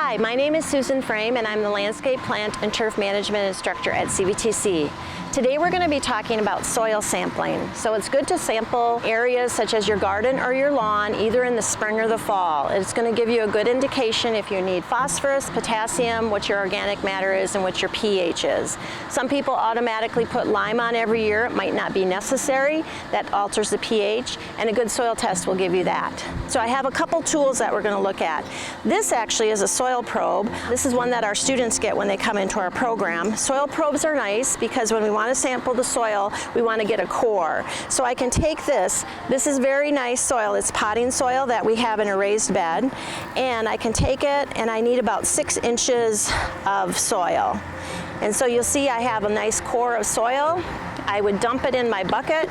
Hi, my name is Susan Frame and I'm the Landscape Plant and Turf Management Instructor at CVTC. Today we're going to be talking about soil sampling. So it's good to sample areas such as your garden or your lawn either in the spring or the fall. It's going to give you a good indication if you need phosphorus, potassium, what your organic matter is, and what your pH is. Some people automatically put lime on every year. It might not be necessary. That alters the pH, and a good soil test will give you that. So I have a couple tools that we're going to look at. This actually is a soil probe. This is one that our students get when they come into our program. Soil probes are nice because when we want to sample the soil, we want to get a core. So I can take this. This is very nice soil. It's potting soil that we have in a raised bed. And I can take it, and I need about 6 inches of soil. And so you'll see I have a nice core of soil. I would dump it in my bucket.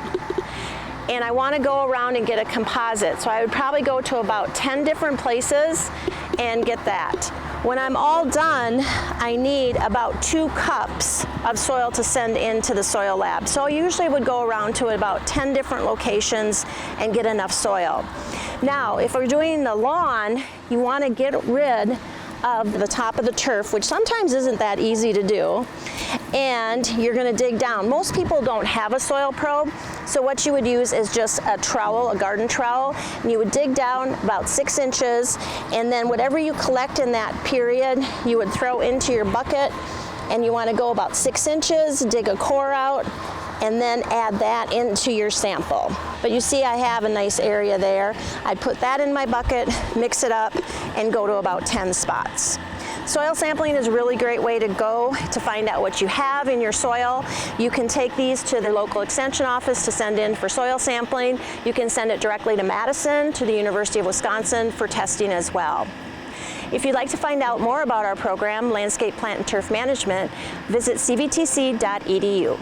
And I want to go around and get a composite. So I would probably go to about 10 different places and get that. When I'm all done, I need about 2 cups of soil to send into the soil lab. So I usually would go around to about 10 different locations and get enough soil. Now, if we're doing the lawn, you want to get rid of the top of the turf, which sometimes isn't that easy to do, and you're going to dig down. Most people don't have a soil probe, so what you would use is just a trowel, a garden trowel, and you would dig down about 6 inches, and then whatever you collect in that period, you would throw into your bucket, and you want to go about 6 inches, dig a core out, and then add that into your sample. But you see I have a nice area there. I'd put that in my bucket, mix it up, and go to about 10 spots. Soil sampling is a really great way to go to find out what you have in your soil. You can take these to the local extension office to send in for soil sampling. You can send it directly to Madison, to the University of Wisconsin for testing as well. If you'd like to find out more about our program, Landscape Plant and Turf Management, visit cvtc.edu.